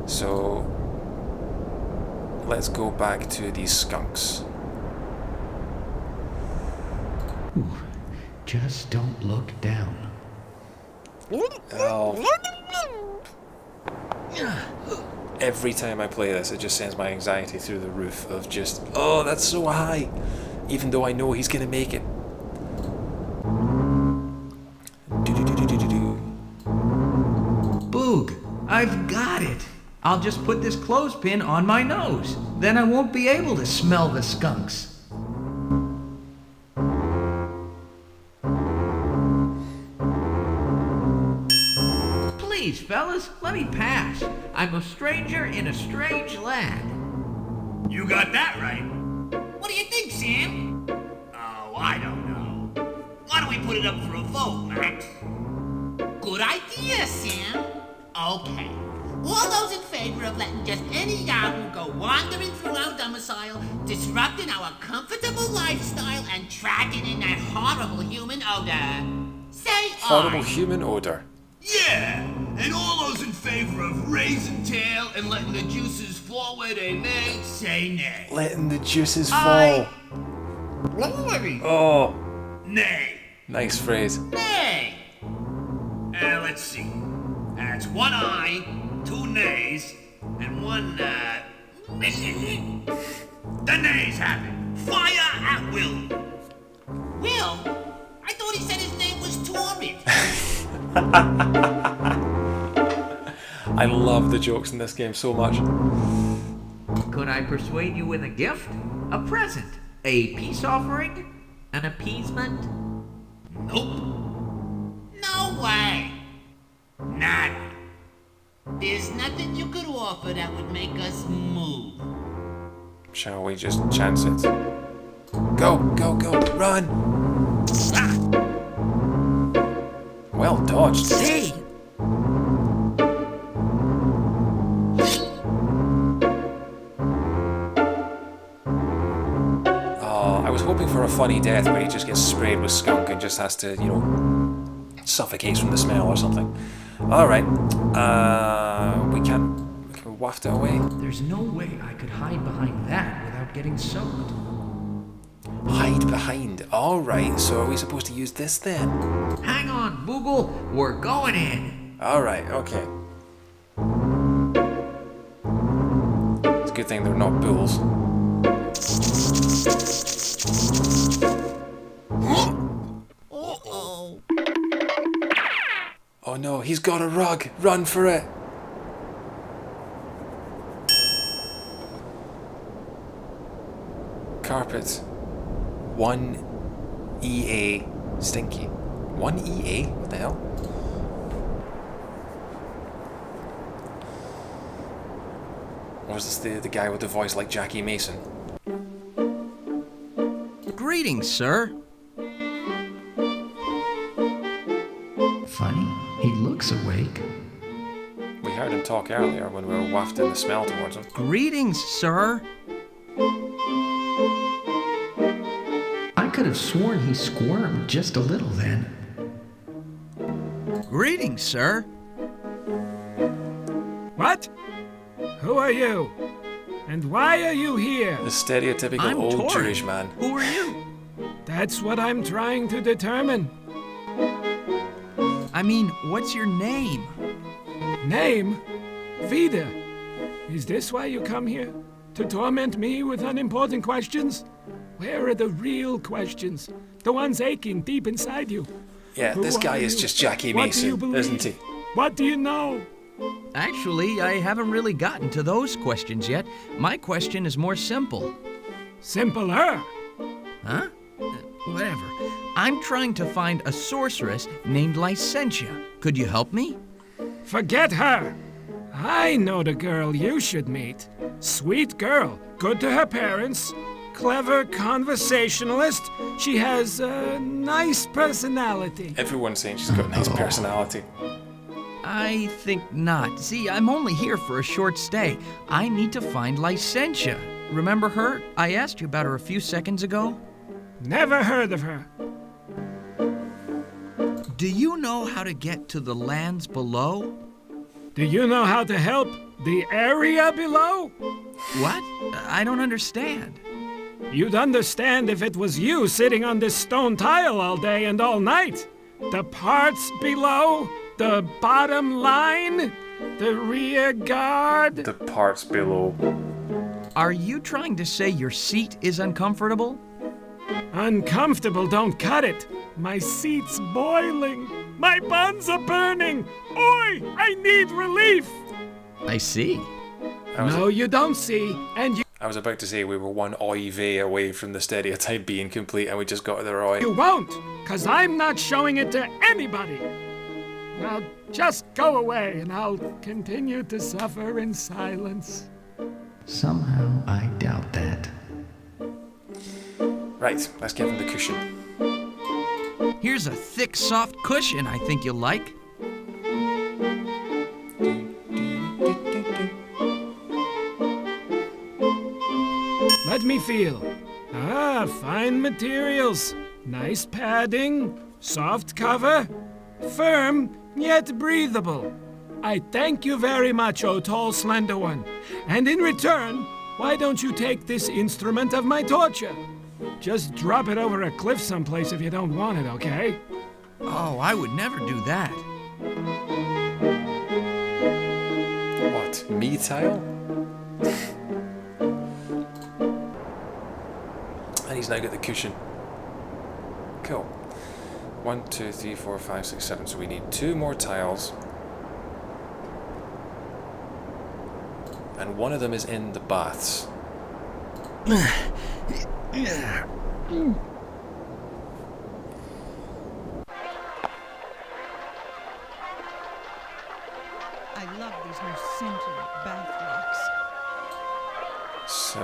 So let's go back to these skunks. Ooh, just don't look down. Oh. Every time I play this, it just sends my anxiety through the roof of just, oh, that's so high, even though I know he's gonna make it. Boog, I've got it. I'll just put this clothespin on my nose. Then I won't be able to smell the skunks. Please, fellas, let me pass. I'm a stranger in a strange land. You got that right. What do you think, Sam? Oh, I don't know. Why don't we put it up for a vote, Max? Good idea, Sam. Okay. All those in favor of letting just any yahoo go wandering through our domicile, disrupting our comfortable lifestyle, and tracking in that horrible human odor, say Horrible aye. human odor. Yeah, and all those in favor of raising tail and letting the juices fall where they may, say nay. Letting the juices Aye. fall. Oh. Nay. Nice phrase. Nay. Let's see. That's one aye, two nays, and one, The nays have it. Fire at will. Will? I thought he said his name was Torin. I love the jokes in this game so much. Could I persuade you with a gift? A present? A peace offering? An appeasement? Nope. No way. Nada. There's nothing you could offer that would make us move. Shall we just chance it? Go, go, go, run! Ah. Well dodged. Hey! I was hoping for a funny death where he just gets sprayed with skunk and just has to, you know, suffocates from the smell or something. Alright. We can't waft it away. There's no way I could hide behind that without getting soaked. Hide behind. Alright, so are we supposed to use this then? Hang on, Boogle. We're going in. Alright, okay. It's a good thing they're not bulls. Uh-oh. Oh no, he's got a rug! Run for it! Carpet. 1 EA Stinky. 1 EA? What the hell? Or is this the guy with the voice like Jackie Mason? Greetings, sir. Funny, he looks awake. We heard him talk earlier when we were wafting the smell towards him. Greetings, sir. I could have sworn he squirmed just a little then. Greetings, sir. What? Who are you? And why are you here? The stereotypical I'm old Torin. Jewish man. Who are you? That's what I'm trying to determine. I mean, what's your name? Name? Vida. Is this why you come here? To torment me with unimportant questions? Where are the real questions? The ones aching deep inside you. Yeah, Who this guy are is you? just Jackie What do you Mason, believe? isn't he? What do you know? Actually, I haven't really gotten to those questions yet. My question is more simple. Simpler? Huh? Whatever. I'm trying to find a sorceress named Licentia. Could you help me? Forget her. I know the girl you should meet. Sweet girl, good to her parents, clever conversationalist. She has a nice personality. Everyone's saying she's got a nice personality. I think not. See, I'm only here for a short stay. I need to find Licentia. Remember her? I asked you about her a few seconds ago. Never heard of her. Do you know how to get to the lands below? Do you know how to help the area below? What? I don't understand. You'd understand if it was you sitting on this stone tile all day and all night. The parts below, the bottom line, the rear guard. The parts below. Are you trying to say your seat is uncomfortable? Uncomfortable, don't cut it. My seat's boiling. My buns are burning. Oi, I need relief. I see. No, you don't see, and I was about to say we were one oive away from the stereotype being complete and we just got to the oi. you won't, because I'm not showing it to anybody. Now, just go away, and I'll continue to suffer in silence. Somehow I doubt that. Right, let's give him the cushion. Here's a thick, soft cushion I think you'll like. Let me feel. Ah, fine materials. Nice padding, soft cover, firm yet breathable. I thank you very much, O tall, slender one. And in return, why don't you take this instrument of my torture? Just drop it over a cliff someplace if you don't want it, okay? Oh, I would never do that. What? Me tile? And he's now got the cushion. Cool. 1, 2, 3, 4, 5, 6, 7. So we need 2 more tiles. And one of them is in the baths. I love these new scented bath rocks. So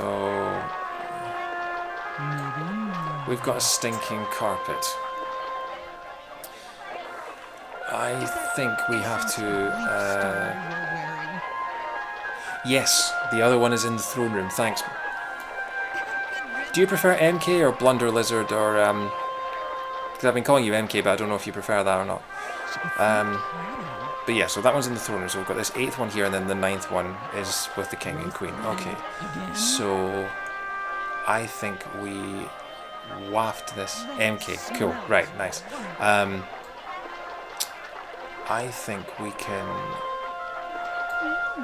we've got a stinking carpet. I think we have to. Yes, the other one is in the throne room. Thanks. Do you prefer MK or Blunder Lizard or because I've been calling you MK, but I don't know if you prefer that or not. But yeah, so that one's in the throne room. So we've got this 8th one here, and then the 9th one is with the king and queen. Okay, so I think we waft this MK. Cool, right, nice. I think we can...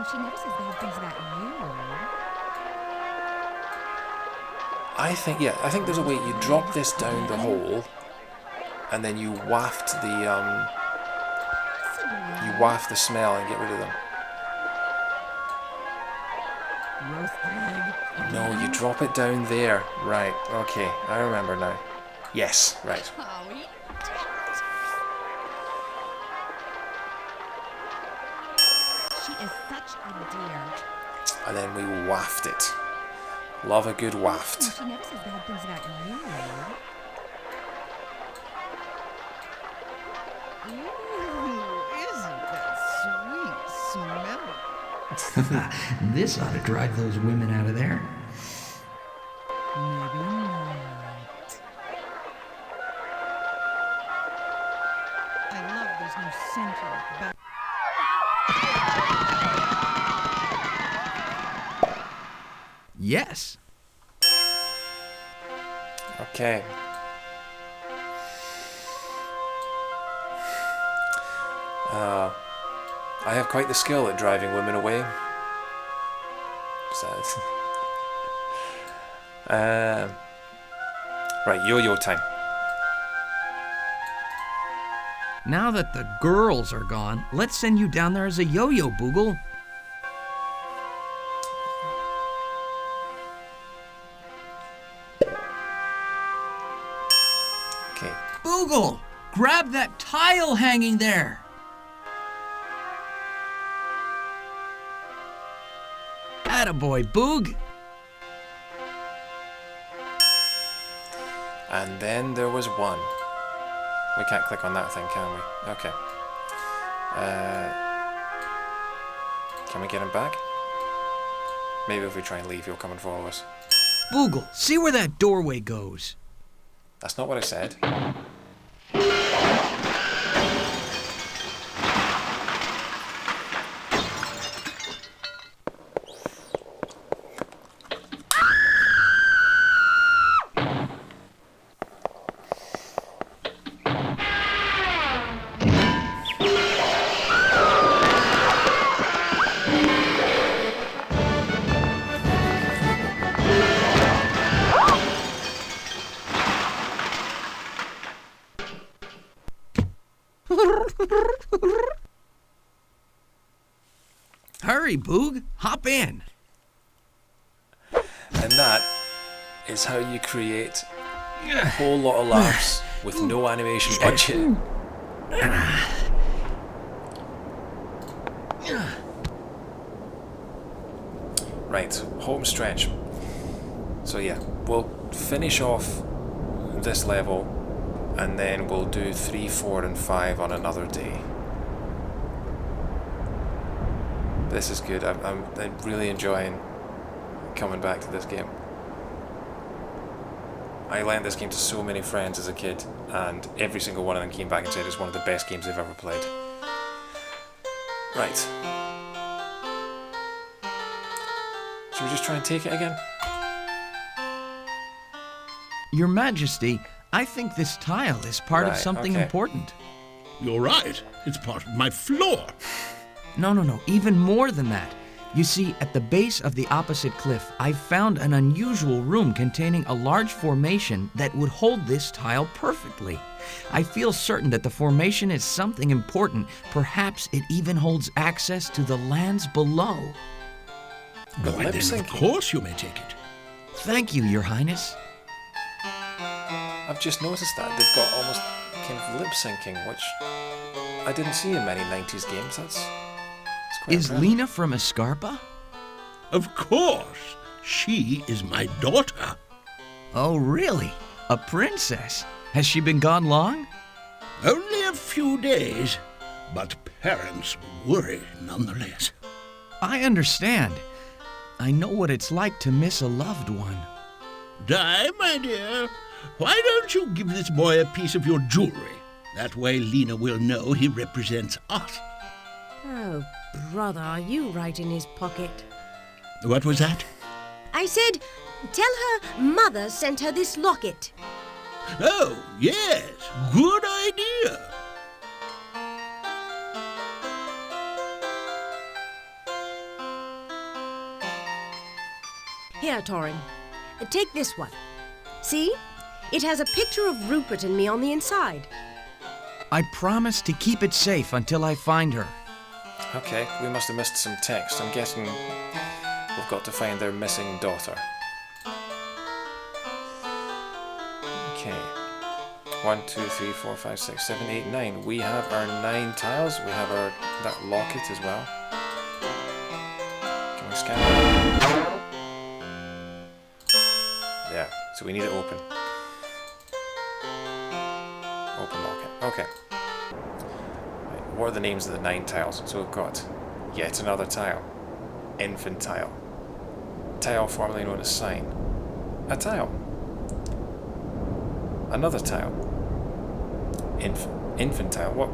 She never says bad things about you. I think there's a way you drop this down the hole, and then you waft the smell and get rid of them. Roast egg. No, you drop it down there. Right, okay, I remember now. Yes, right. She is such a dear. And then we waft it. Love a good waft. She never says bad things about you. Isn't that sweet smell? This ought to drive those women out of there. Maybe not. I love this new center back. Yes. Okay. I have quite the skill at driving women away. Sad. Right, yo-yo time. Now that the girls are gone, let's send you down there as a yo-yo, Boogle. Okay. Boogle, grab that tile hanging there. Attaboy, Boog. And then there was one. We can't click on that thing, can we? Okay. Can we get him back? Maybe if we try and leave, he'll come and follow us. Boogle, see where that doorway goes. That's not what I said. Hurry, Boog, hop in. And that is how you create a whole lot of laughs with no animation budget. Right, home stretch. So yeah, we'll finish off this level and then we'll do 3, 4 and 5 on another day. This is good. I'm really enjoying coming back to this game. I lent this game to so many friends as a kid, and every single one of them came back and said it's one of the best games they've ever played. Right. Should we just try and take it again? Your Majesty, I think this tile is part of something important. You're right. It's part of my floor. No, even more than that. You see, at the base of the opposite cliff, I found an unusual room containing a large formation that would hold this tile perfectly. I feel certain that the formation is something important. Perhaps it even holds access to the lands below. Why then, of course you may take it. Thank you, Your Highness. I've just noticed that. They've got almost kind of lip syncing, which I didn't see in many 90s games. That's quite Is impressive. Lena from Escarpa? Of course. She is my daughter. Oh, really? A princess? Has she been gone long? Only a few days, but parents worry nonetheless. I understand. I know what it's like to miss a loved one. Di, my dear, why don't you give this boy a piece of your jewelry? That way Lena will know he represents us. Oh, brother, are you right in his pocket? What was that? I said, tell her mother sent her this locket. Oh, yes, good idea. Here, Torin. Take this one. See? It has a picture of Rupert and me on the inside. I promise to keep it safe until I find her. Okay, we must have missed some text. I'm guessing we've got to find their missing daughter. Okay. 1, 2, 3, 4, 5, 6, 7, 8, 9. We have our 9 tiles. We have our that locket as well. Can we scan it? There. So we need it open. Open locket. Okay. Right. What are the names of the 9 tiles? So we've got yet another tile. Infantile. Tile formerly known as sign. A tile. Another tile. Infantile. What?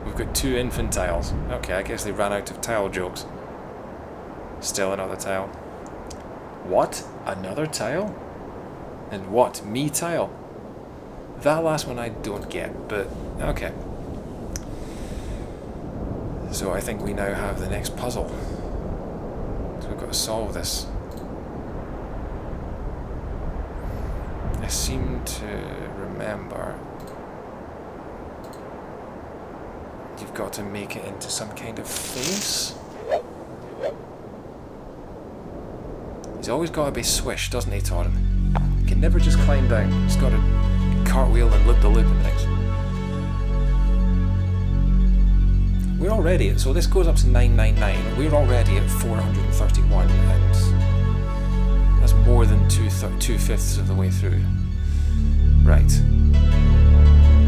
We've got 2 infantiles. Okay, I guess they ran out of tile jokes. Still another tile. What? Another tile? And what? Me tile? That last one I don't get, but okay. So I think we now have the next puzzle. So we've got to solve this. I seem to remember you've got to make it into some kind of face. He's always got to be swished, doesn't he, Torin? He can never just climb down. He's got to cartwheel and loop-the-loop and things. We're already at, so this goes up to 999. We're already at 431, and that's more than 2/5 of the way through. Right.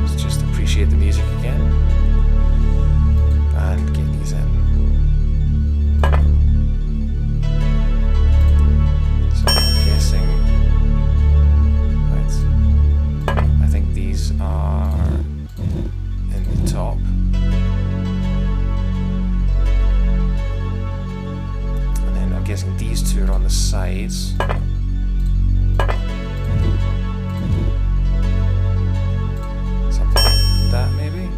Let's just appreciate the music again. And get these in. So I'm guessing... Right. I think these are in the top. And then I'm guessing these 2 are on the sides. That maybe?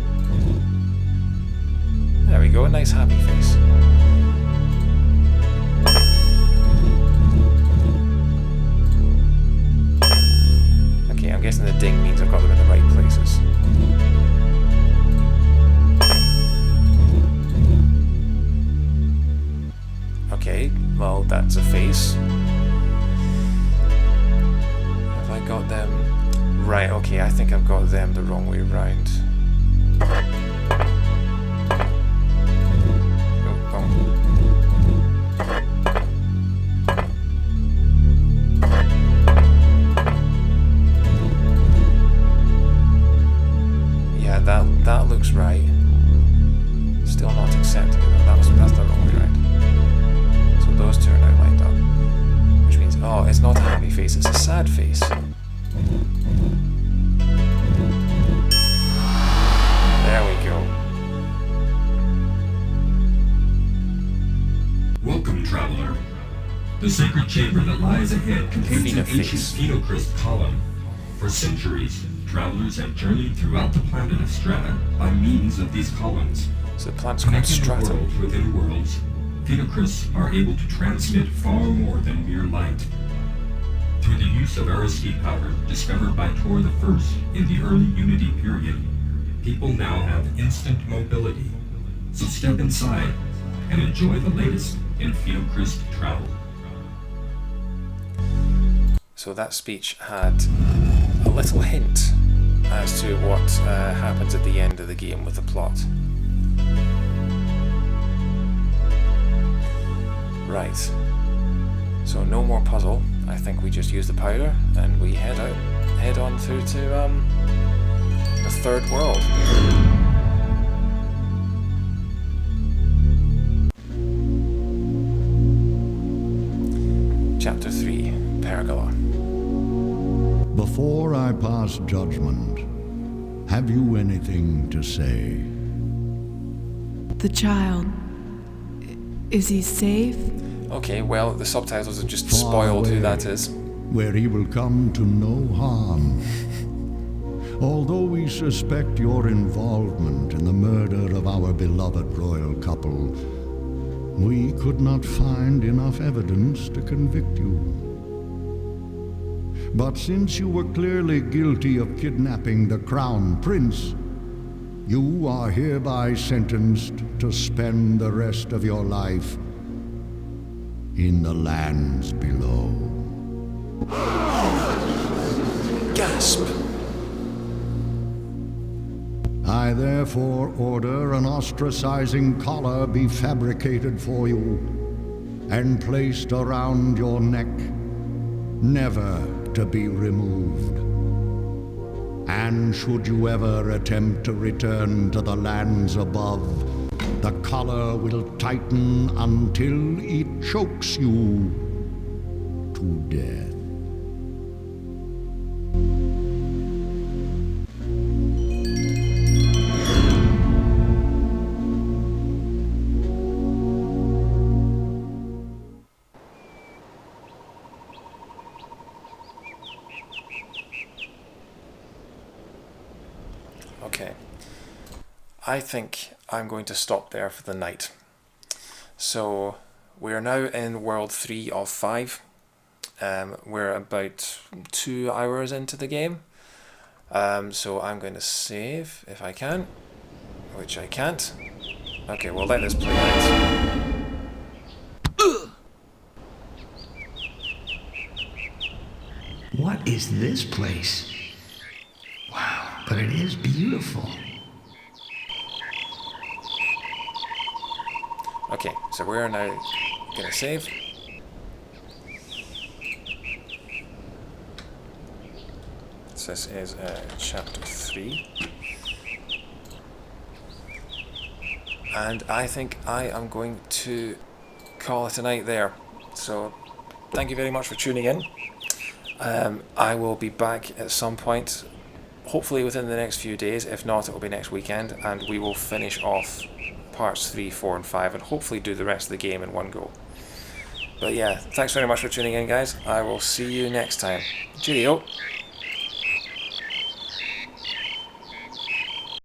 There we go, a nice happy face. Okay, I'm guessing the ding means I've got them in the right places. Okay, well that's a face. Have I got them? Right, okay, I think I've got them the wrong way round. Yeah, that looks right. Still not accepting it, that's the wrong way round. So those 2 are now lined up. Which means, oh, it's not a happy face, it's a sad face. There we go. Welcome, traveler. The sacred chamber that lies ahead contains an ancient Phenocryst column. For centuries, travelers have journeyed throughout the planet of Strata by means of these columns. So the planet's called Strata. Worlds within worlds, Phenocrysts are able to transmit far more than mere light. Through the use of Ariski power discovered by Tor I in the early Unity period, people now have instant mobility. So step inside and enjoy the latest in Phenocryst travel. So that speech had a little hint as to what happens at the end of the game with the plot. Right. So no more puzzle. I think we just use the powder and we head on through to the 3rd world. Chapter 3, Pergola. Before I pass judgment, have you anything to say? The child. Is he safe? Okay, well, the subtitles have just spoiled who that is. Where he will come to no harm. Although we suspect your involvement in the murder of our beloved royal couple, we could not find enough evidence to convict you. But since you were clearly guilty of kidnapping the Crown Prince, you are hereby sentenced to spend the rest of your life in the lands below. Gasp! I therefore order an ostracizing collar be fabricated for you and placed around your neck, never to be removed. And should you ever attempt to return to the lands above, the collar will tighten until it chokes you to death. Okay, I think I'm going to stop there for the night. So we're now in World 3 of 5. We're about 2 hours into the game. So I'm going to save if I can, which I can't. Okay, we'll let this play out. What is this place? Wow, but it is beautiful. Okay, so we're now going to save. So this is chapter 3. And I think I am going to call it a night there. So thank you very much for tuning in. I will be back at some point, hopefully within the next few days. If not, it will be next weekend, and we will finish off parts 3, 4 and 5 and hopefully do the rest of the game in one go. But yeah, thanks very much for tuning in, guys. I will see you next time. Cheerio!